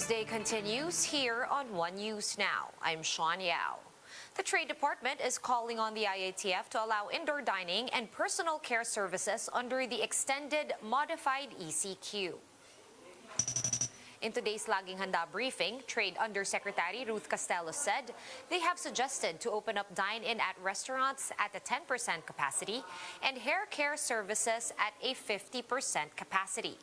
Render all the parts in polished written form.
Newsday continues here on One News Now. I'm Sean Yao. The Trade Department is calling on the IATF to allow indoor dining and personal care services under the extended modified ECQ. In today's Laging Handa briefing, Trade Undersecretary Ruth Castelos said they have suggested to open up dine-in at restaurants at a 10% capacity and hair care services at a 50% capacity.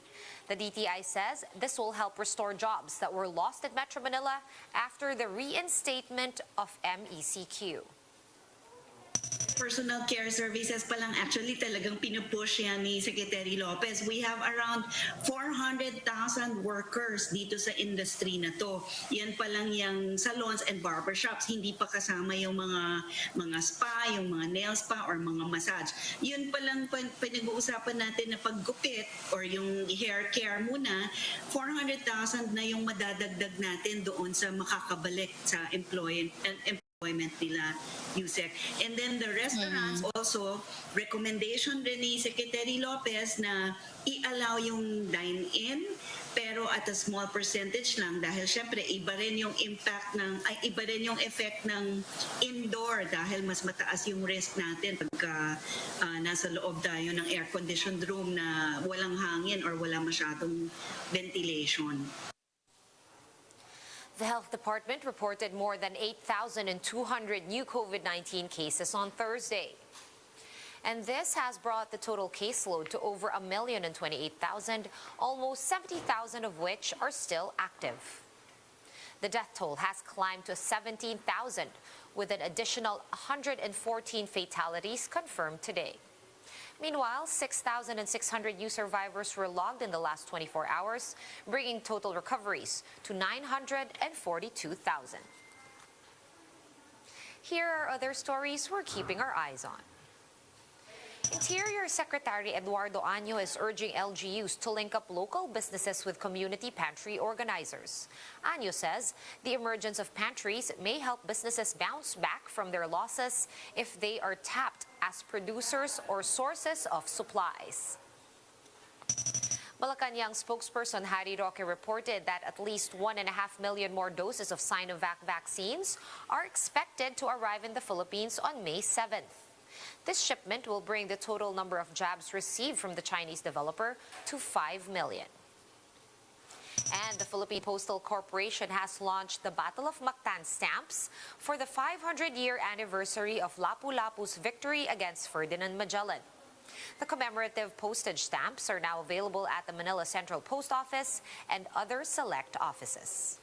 The DTI says this will help restore jobs that were lost at Metro Manila after the reinstatement of MECQ. Personal care services pa lang actually talagang pinupush yan ni Secretary Lopez. We have around 400,000 workers dito sa industry na to. Yan pa lang yung salons and barbershops. Hindi pa kasama yung mga spa, yung mga nail spa or mga massage. Yun pa lang pinag-uusapan natin na paggupit or yung hair care muna, 400,000 na yung madadagdag natin doon sa makakabalik sa employment nila, Yusek. And then the restaurants also, recommendation rin ni Secretary Lopez na i-allow yung dine-in pero at a small percentage lang dahil syempre iba rin yung impact iba rin yung effect ng indoor dahil mas mataas yung risk natin pagka nasa loob tayo ng air-conditioned room na walang hangin or wala masyadong ventilation. The Health Department reported more than 8,200 new COVID-19 cases on Thursday. And this has brought the total caseload to over 1,028,000, almost 70,000 of which are still active. The death toll has climbed to 17,000, with an additional 114 fatalities confirmed today. Meanwhile, 6,600 new survivors were logged in the last 24 hours, bringing total recoveries to 942,000. Here are other stories we're keeping our eyes on. Interior Secretary Eduardo Año is urging LGUs to link up local businesses with community pantry organizers. Año says the emergence of pantries may help businesses bounce back from their losses if they are tapped as producers or sources of supplies. Malacanang spokesperson Harry Roque reported that at least 1.5 million more doses of Sinovac vaccines are expected to arrive in the Philippines on May 7th. This shipment will bring the total number of jabs received from the Chinese developer to 5 million. And the Philippine Postal Corporation has launched the Battle of Mactan stamps for the 500-year anniversary of Lapu-Lapu's victory against Ferdinand Magellan. The commemorative postage stamps are now available at the Manila Central Post Office and other select offices.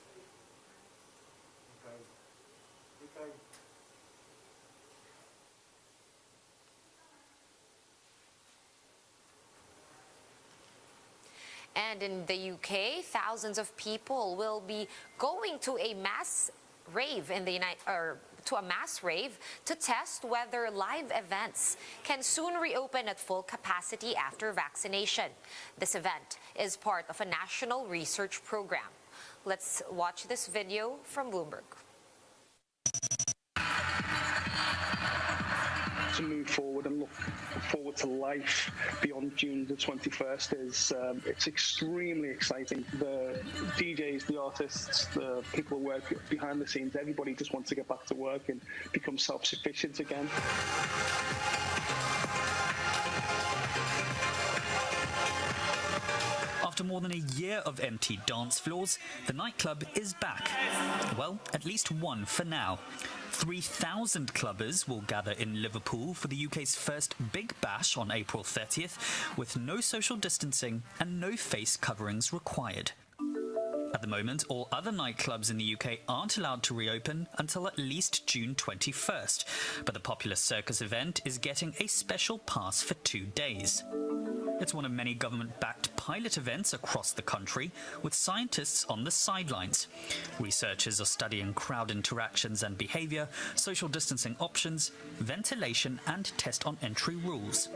And in the UK, thousands of people will be going to a mass rave in the to test whether live events can soon reopen at full capacity after vaccination. This event is part of a national research program. Let's watch this video from Bloomberg. To move forward and look forward to life beyond June the 21st is it's extremely exciting. The DJs, the artists, the people who work behind the scenes, everybody just wants to get back to work and become self-sufficient again. After more than a year of empty dance floors, the nightclub is back. Well, at least one for now. 3,000 clubbers will gather in Liverpool for the UK's first Big Bash on April 30th, with no social distancing and no face coverings required. At the moment, all other nightclubs in the UK aren't allowed to reopen until at least June 21st, but the popular circus event is getting a special pass for 2 days. It's one of many government-backed pilot events across the country, with scientists on the sidelines. Researchers are studying crowd interactions and behaviour, social distancing options, ventilation and test on entry rules.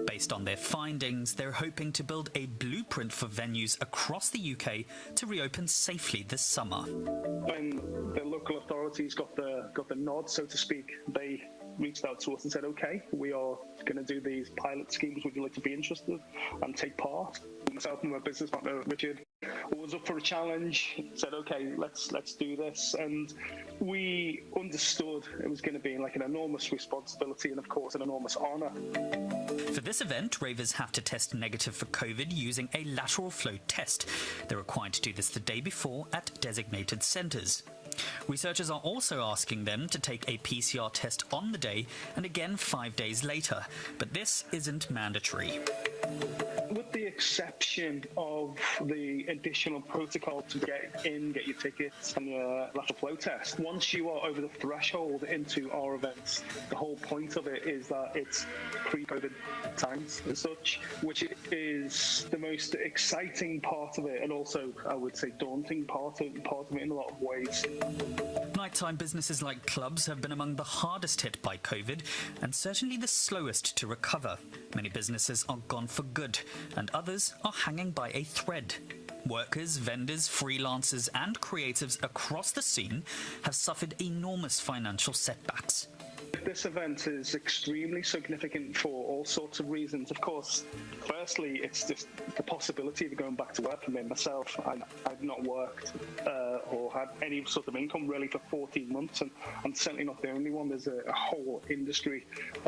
Based on their findings, they're hoping to build a blueprint for venues across the UK to reopen safely this summer. When the local authorities got the nod, so to speak, they reached out to us and said, okay, we are going to do these pilot schemes. Would you like to be interested and take part? Myself and my business partner, Richard, was up for a challenge, said, okay, let's do this. And we understood it was going to be like an enormous responsibility and, of course, an enormous honour. For this event, ravers have to test negative for COVID using a lateral flow test. They're required to do this the day before at designated centres. Researchers are also asking them to take a PCR test on the day and again 5 days later, but this isn't mandatory. With the exception of the additional protocol to get your tickets and your lateral flow test, once you are over the threshold into our events, the whole point of it is that it's pre-COVID times as such, which is the most exciting part of it, and also, I would say, daunting part of it in a lot of ways. Nighttime businesses like clubs have been among the hardest hit by COVID and certainly the slowest to recover. Many businesses are gone for good and others are hanging by a thread. Workers, vendors, freelancers and creatives across the scene have suffered enormous financial setbacks. This event is extremely significant for all sorts of reasons. Of course, firstly, it's just the possibility of going back to work for me. Myself, I've not worked or had any sort of income really for 14 months, and I'm certainly not the only one. There's a whole industry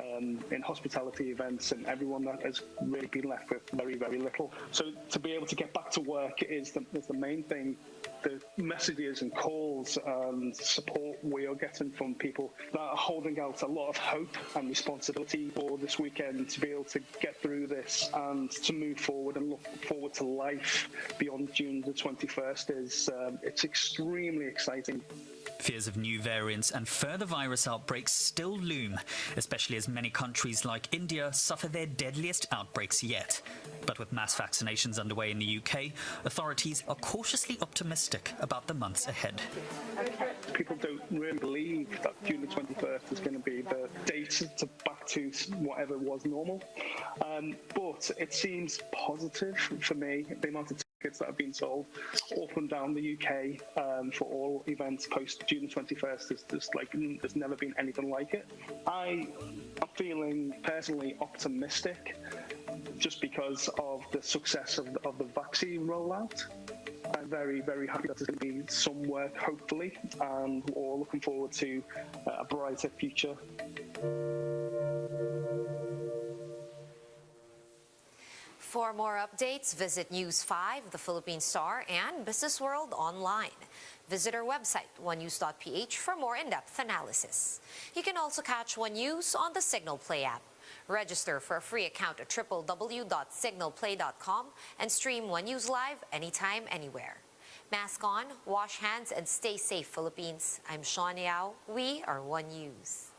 in hospitality events, and everyone that has really been left with very, very little. So to be able to get back to work is the main thing. The messages and calls and support we are getting from people that are holding out a lot of hope and responsibility for this weekend to be able to get through this and to move forward and look forward to life beyond June the 21st is it's extremely exciting. Fears of new variants and further virus outbreaks still loom, especially as many countries like India suffer their deadliest outbreaks yet. But with mass vaccinations underway in the UK, authorities are cautiously optimistic about the months ahead. People don't really believe that June the 21st is going to be the date to back to whatever was normal. But it seems positive for me, the amount of tickets that have been sold up and down the UK for all events post June the 21st. There's never been anything like it. I am feeling personally optimistic just because of the success of the vaccine rollout. I'm very, very happy that there's going to be some work, hopefully, and we're all looking forward to a brighter future. For more updates, visit News 5, The Philippine Star, and Business World online. Visit our website, onenews.ph, for more in-depth analysis. You can also catch One News on the Signal Play app. Register for a free account at www.signalplay.com and stream One News live anytime, anywhere. Mask on, wash hands, and stay safe, Philippines. I'm Sean Yao. We are One News.